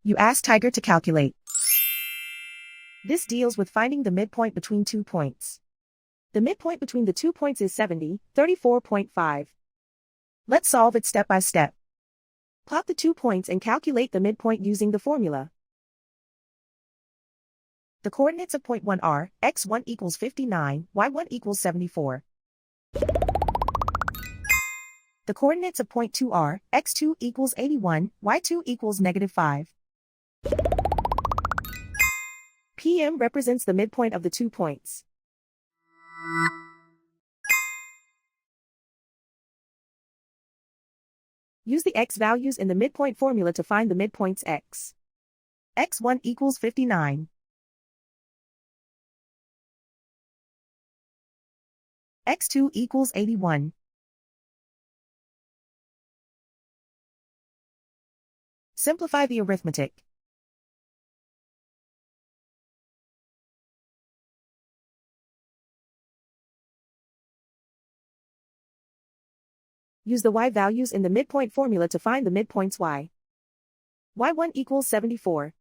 You ask Tiger to calculate. This deals with finding the midpoint between 2 points. The midpoint between the 2 points is 70, 34.5. Let's solve it step by step. Plot the 2 points and calculate the midpoint using the formula. The coordinates of point 1 are, x1 equals 59, y1 equals 74. The coordinates of point 2 are, x2 equals 81, y2 equals -5. PM represents the midpoint of the 2 points. Use the x values in the midpoint formula to find the midpoints x. x1 equals 59. x2 equals 81. Simplify the arithmetic. Use the y values in the midpoint formula to find the midpoints y. y1 equals 74.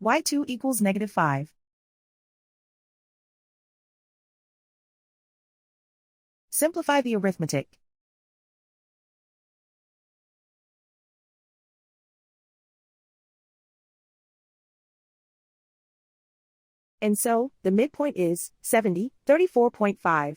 y2 equals -5. Simplify the arithmetic. And so, the midpoint is 70, 34.5.